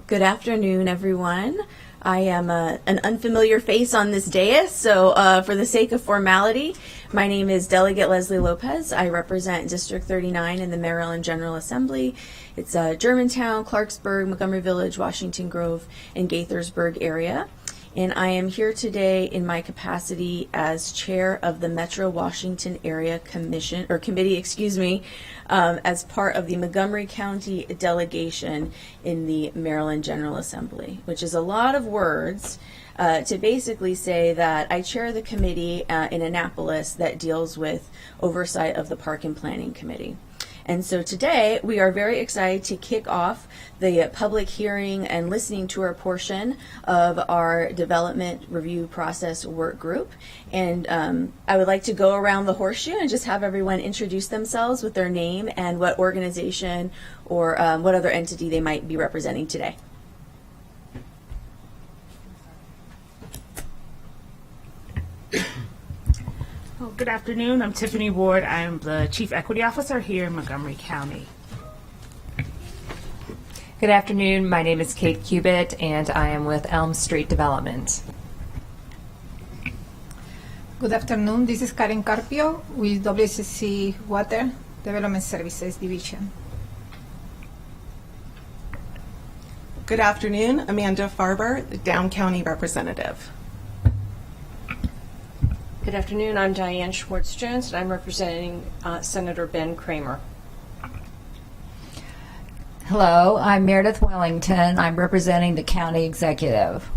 Good afternoon, everyone. I am an unfamiliar face on this dais, so for the sake of formality, my name is Delegate Leslie Lopez. I represent District 39 in the Maryland General Assembly. It's Germantown, Clarksburg, Montgomery Village, Washington Grove, and Gaithersburg area. And I am here today in my capacity as chair of the Metro Washington Area Committee, as part of the Montgomery County delegation in the Maryland General Assembly, which is a lot of words to basically say that I chair the committee in Annapolis that deals with oversight of the Park and Planning Committee. And so today we are very excited to kick off the public hearing and listening tour portion of our development review process work group. And I would like to go around the horseshoe and just have everyone introduce themselves with their name and what organization or what other entity they might be representing today. Well, good afternoon. I'm Tiffany Ward. I'm the Chief Equity Officer here in Montgomery County. Good afternoon. My name is Kate Cubitt, and I am with Elm Street Development. Good afternoon. This is Karen Carpio with WCC Water Development Services Division. Good afternoon. Amanda Farber, the Down County Representative. Good afternoon. I'm Diane Schwartz-Jones, and I'm representing Senator Ben Kramer. Hello, I'm Meredith Wellington. I'm representing the county executive.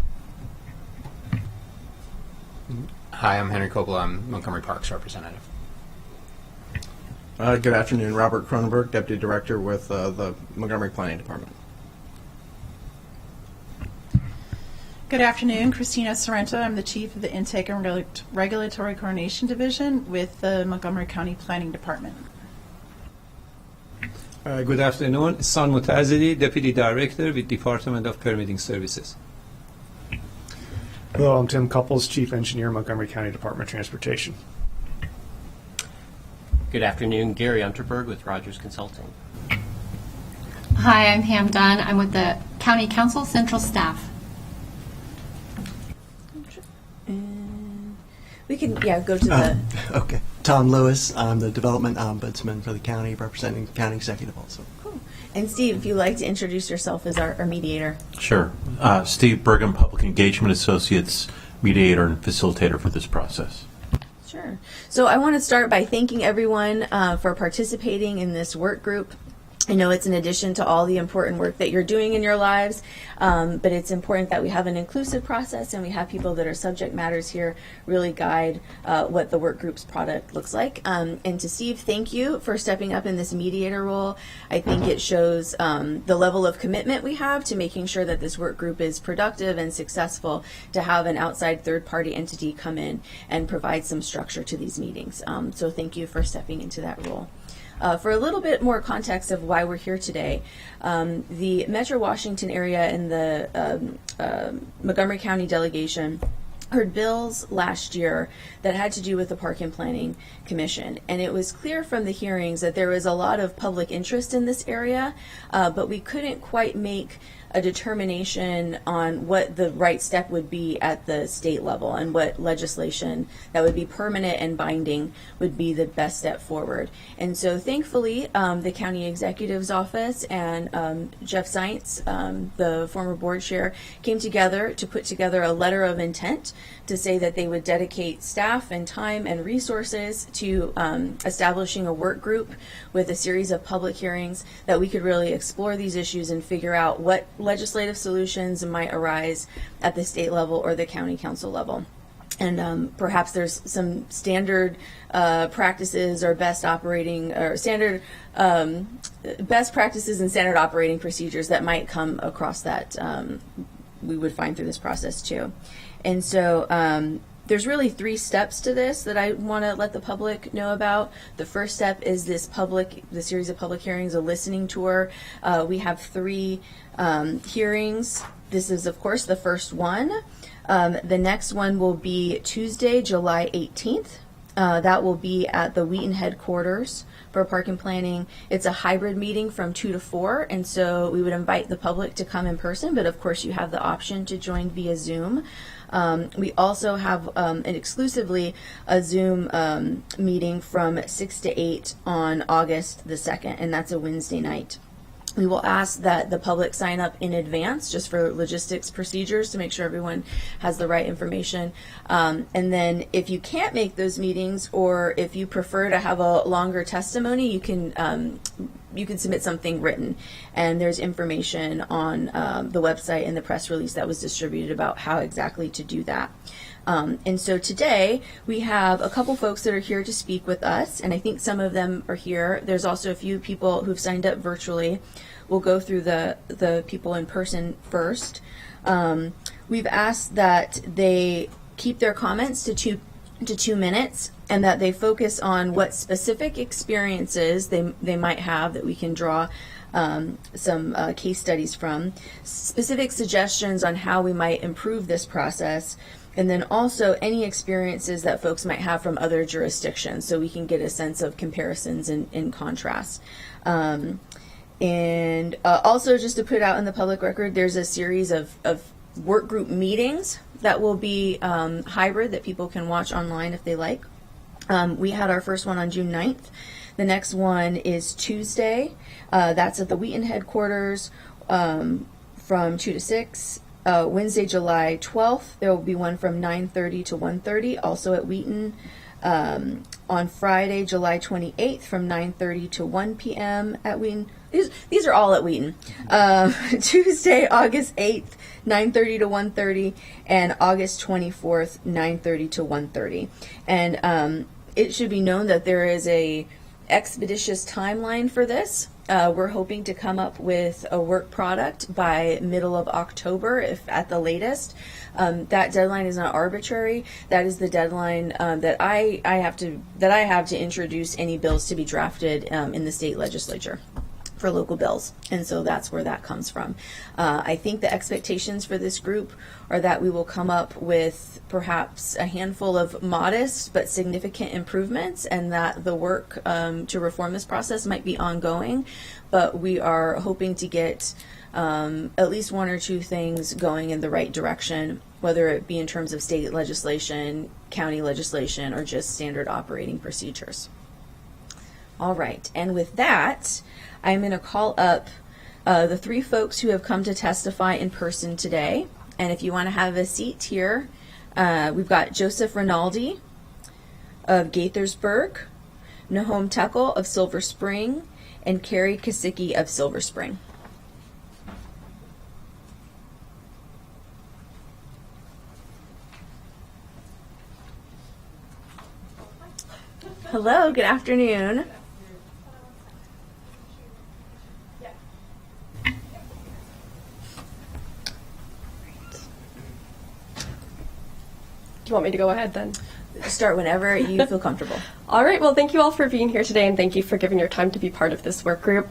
Hi, I'm Henry Coppola. I'm Montgomery Parks representative. Good afternoon. Robert Cronenberg, Deputy Director with the Montgomery Planning Department. Good afternoon, Christina Sorrento. I'm the Chief of the Intake and Regulatory Coordination Division with the Montgomery County Planning Department. Good afternoon, San Mutazidi, Deputy Director with Department of Permitting Services. Hello, I'm Tim Couples, Chief Engineer, Montgomery County Department of Transportation. Good afternoon, Gary Unterberg with Rogers Consulting. Hi, I'm Pam Dunn. I'm with the County Council Central Staff. We can, go to the... Okay. Tom Lewis, I'm the Development Ombudsman for the county, representing the county executive also. Cool. And Steve, if you'd like to introduce yourself as our mediator. Sure. Steve Bergam, Public Engagement Associates, mediator and facilitator for this process. Sure. So I want to start by thanking everyone for participating in this work group. I know it's in addition to all the important work that you're doing in your lives, but it's important that we have an inclusive process and we have people that are subject matters here really guide what the work group's product looks like. And to Steve, thank you for stepping up in this mediator role. I think it shows the level of commitment we have to making sure that this work group is productive and successful to have an outside third-party entity come in and provide some structure to these meetings. So thank you for stepping into that role. For a little bit more context of why we're here today, the Metro Washington area and the Montgomery County delegation heard bills last year that had to do with the Park and Planning Commission. And it was clear from the hearings that there was a lot of public interest in this area, but we couldn't quite make a determination on what the right step would be at the state level and what legislation that would be permanent and binding would be the best step forward. And so thankfully, the county executive's office and Jeff Seitz, the former board chair, came together to put together a letter of intent to say that they would dedicate staff and time and resources to establishing a work group with a series of public hearings that we could really explore these issues and figure out what legislative solutions might arise at the state level or the county council level. And perhaps there's some standard practices or best practices and standard operating procedures that might come across that we would find through this process too. And so there's really 3 steps to this that I want to let the public know about. The first step is the series of public hearings, a listening tour. We have 3 hearings. This is, of course, the first one. The next one will be Tuesday, July 18th. That will be at the Wheaton headquarters for park and planning. It's a hybrid meeting from 2 to 4, and so we would invite the public to come in person, but of course you have the option to join via Zoom. We also have exclusively a Zoom meeting from 6 to 8 on August the 2nd, and that's a Wednesday night. We will ask that the public sign up in advance just for logistics procedures to make sure everyone has the right information. And then if you can't make those meetings, or if you prefer to have a longer testimony, you can submit something written. And there's information on the website and the press release that was distributed about how exactly to do that. And so today we have a couple folks that are here to speak with us, and I think some of them are here. There's also a few people who've signed up virtually. We'll go through the people in person first. We've asked that they keep their comments to 2 minutes, and that they focus on what specific experiences they might have that we can draw some case studies from, specific suggestions on how we might improve this process, and then also any experiences that folks might have from other jurisdictions, so we can get a sense of comparisons and contrasts. And also, just to put out in the public record, there's a series of work group meetings that will be hybrid that people can watch online if they like. We had our first one on June 9th. The next one is Tuesday. That's at the Wheaton headquarters from 2 to 6. Wednesday, July 12th, there will be one from 9:30 to 1:30, also at Wheaton. On Friday, July 28th, from 9:30 to 1 p.m. at Wheaton. These are all at Wheaton. Tuesday, August 8th, 9:30 to 1:30, and August 24th, 9:30 to 1:30. And it should be known that there is a expeditious timeline for this. We're hoping to come up with a work product by middle of October, if at the latest. That deadline is not arbitrary. That is the deadline that I have to introduce any bills to be drafted in the state legislature for local bills, and so that's where that comes from. I think the expectations for this group are that we will come up with perhaps a handful of modest but significant improvements, and that the work to reform this process might be ongoing, but we are hoping to get at least one or two things going in the right direction, whether it be in terms of state legislation, county legislation, or just standard operating procedures. All right, and with that, I'm going to call up the three folks who have come to testify in person today. And if you want to have a seat here, we've got Joseph Rinaldi of Gaithersburg, Nahom Tekel of Silver Spring, and Carrie Kasicki of Silver Spring. Hello, good afternoon. Do you want me to go ahead then? Start whenever you feel comfortable. All right, well, thank you all for being here today, and thank you for giving your time to be part of this work group.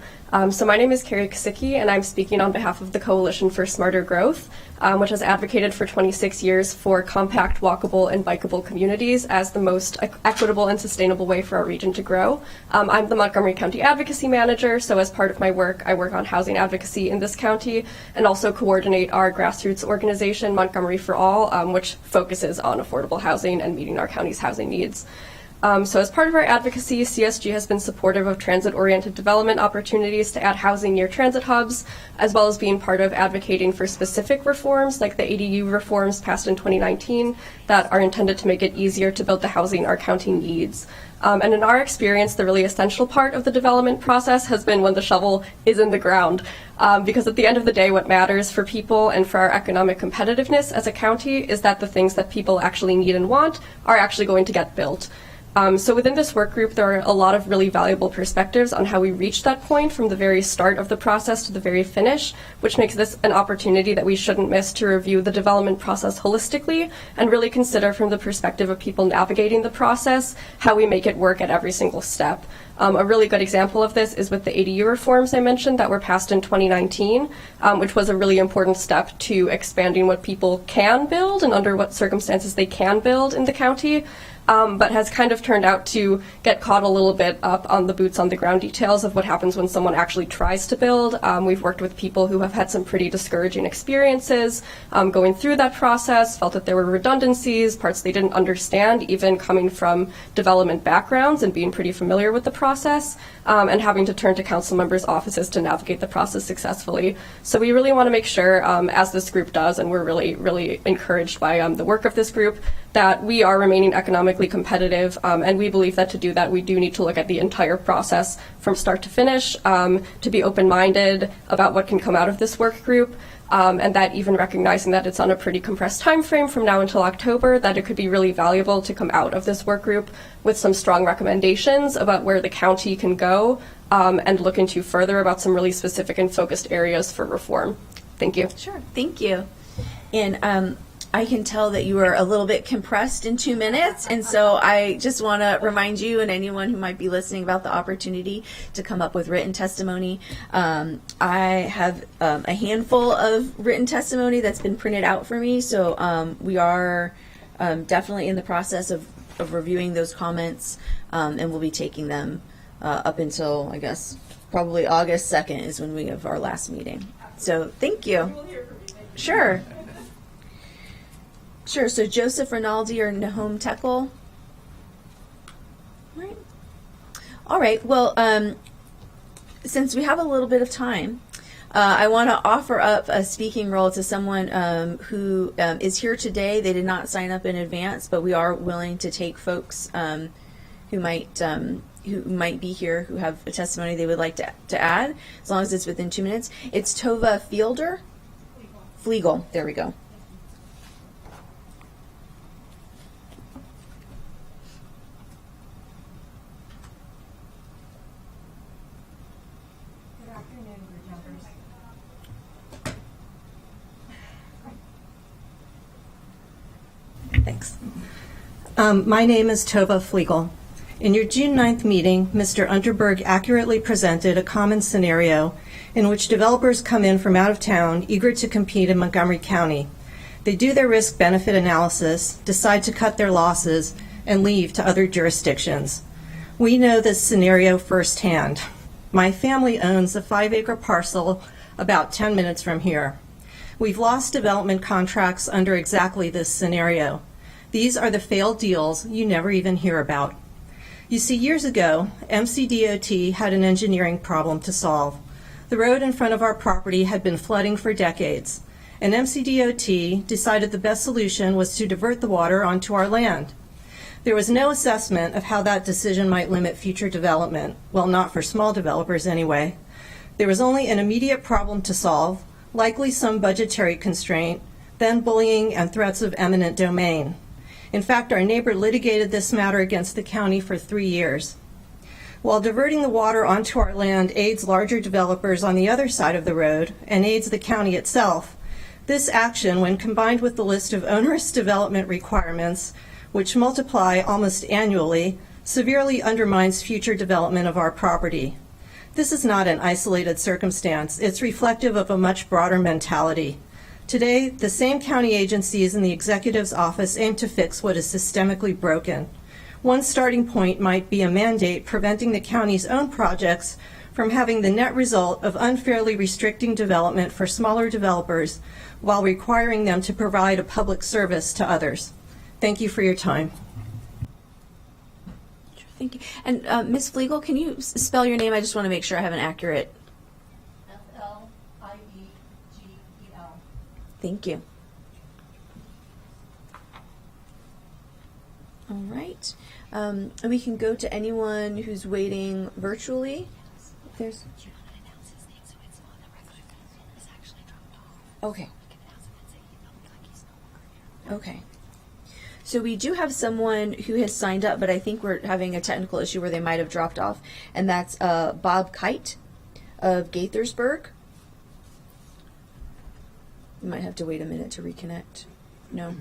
So my name is Carrie Kasicki, and I'm speaking on behalf of the Coalition for Smarter Growth, which has advocated for 26 years for compact, walkable, and bikeable communities as the most equitable and sustainable way for our region to grow. I'm the Montgomery County Advocacy Manager, so as part of my work, I work on housing advocacy in this county and also coordinate our grassroots organization, Montgomery for All, which focuses on affordable housing and meeting our county's housing needs. So as part of our advocacy, CSG has been supportive of transit-oriented development opportunities to add housing near transit hubs, as well as being part of advocating for specific reforms like the ADU reforms passed in 2019 that are intended to make it easier to build the housing our county needs. And in our experience, the really essential part of the development process has been when the shovel is in the ground. Because at the end of the day, what matters for people and for our economic competitiveness as a county is that the things that people actually need and want are actually going to get built. So within this work group, there are a lot of really valuable perspectives on how we reach that point from the very start of the process to the very finish, which makes this an opportunity that we shouldn't miss to review the development process holistically and really consider from the perspective of people navigating the process how we make it work at every single step. A really good example of this is with the ADU reforms I mentioned that were passed in 2019, which was a really important step to expanding what people can build and under what circumstances they can build in the county. But has kind of turned out to get caught a little bit up on the boots on the ground details of what happens when someone actually tries to build. We've worked with people who have had some pretty discouraging experiences going through that process, felt that there were redundancies, parts they didn't understand, even coming from development backgrounds and being pretty familiar with the process, and having to turn to council members' offices to navigate the process successfully. So we really want to make sure, as this group does, and we're really, really encouraged by the work of this group, that we are remaining economically competitive, and we believe that to do that we do need to look at the entire process from start to finish, to be open-minded about what can come out of this work group, and that even recognizing that it's on a pretty compressed time frame from now until October, that it could be really valuable to come out of this work group with some strong recommendations about where the county can go, and look into further about some really specific and focused areas for reform. Thank you. Sure, thank you. And I can tell that you were a little bit compressed in 2 minutes, and so I just want to remind you and anyone who might be listening about the opportunity to come up with written testimony. I have a handful of written testimony that's been printed out for me, so we are definitely in the process of reviewing those comments, and we'll be taking them up until, I guess, probably August 2nd is when we have our last meeting. So thank you. Sure. Sure, so Joseph Rinaldi or Nahom Tekel. All right, well, since we have a little bit of time, I want to offer up a speaking role to someone who is here today. They did not sign up in advance, but we are willing to take folks who might be here, who have a testimony they would like to add, as long as it's within 2 minutes. It's Tova Fielder. Flegel, there we go. Thanks. My name is Tova Flegel. In your June 9th meeting, Mr. Unterberg accurately presented a common scenario in which developers come in from out of town eager to compete in Montgomery County. They do their risk-benefit analysis, decide to cut their losses, and leave to other jurisdictions. We know this scenario firsthand. My family owns a 5-acre parcel about 10 minutes from here. We've lost development contracts under exactly this scenario. These are the failed deals you never even hear about. You see, years ago, MCDOT had an engineering problem to solve. The road in front of our property had been flooding for decades, and MCDOT decided the best solution was to divert the water onto our land. There was no assessment of how that decision might limit future development, well, not for small developers anyway. There was only an immediate problem to solve, likely some budgetary constraint, then bullying and threats of eminent domain. In fact, our neighbor litigated this matter against the county for 3 years. While diverting the water onto our land aids larger developers on the other side of the road and aids the county itself, this action, when combined with the list of onerous development requirements, which multiply almost annually, severely undermines future development of our property. This is not an isolated circumstance. It's reflective of a much broader mentality. Today, the same county agencies in the executive's office aim to fix what is systemically broken. One starting point might be a mandate preventing the county's own projects from having the net result of unfairly restricting development for smaller developers while requiring them to provide a public service to others. Thank you for your time. Thank you. And Ms. Flegel, can you spell your name? I just want to make sure I have an accurate. F-L-I-E-G-E-L. Thank you. All right. And we can go to anyone who's waiting virtually. If there's. Okay. Okay. So we do have someone who has signed up, but I think we're having a technical issue where they might have dropped off, and that's Bob Kite of Gaithersburg. You might have to wait a minute to reconnect. No.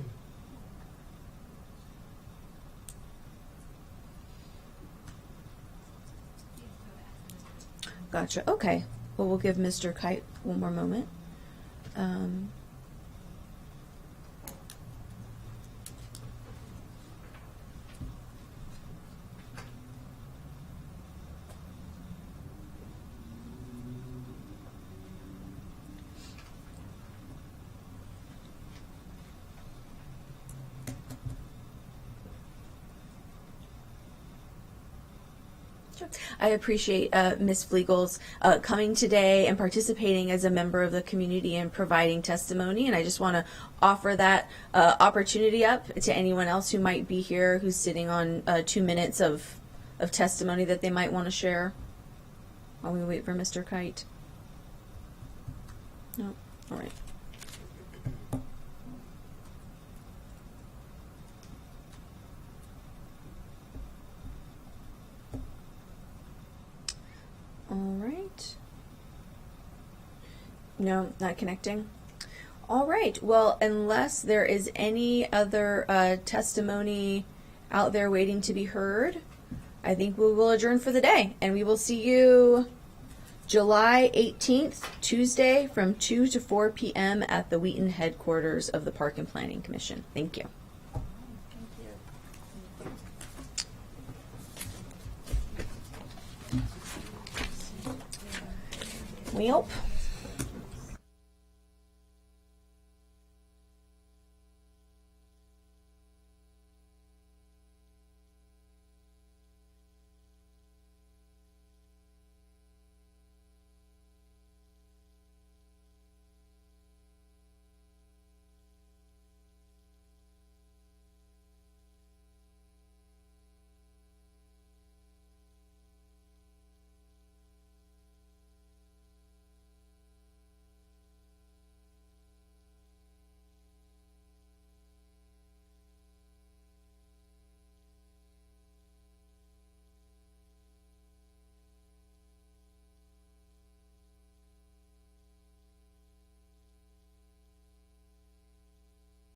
Gotcha. Okay. Well, we'll give Mr. Kite one more moment. I appreciate Ms. Flegel's coming today and participating as a member of the community and providing testimony. And I just want to offer that opportunity up to anyone else who might be here who's sitting on 2 minutes of testimony that they might want to share while we wait for Mr. Kite. No? All right. All right. No, not connecting. All right. Well, unless there is any other testimony out there waiting to be heard, I think we will adjourn for the day. And we will see you July 18th, Tuesday, from 2 to 4 p.m. at the Wheaton headquarters of the Park and Planning Commission. Thank you. Well.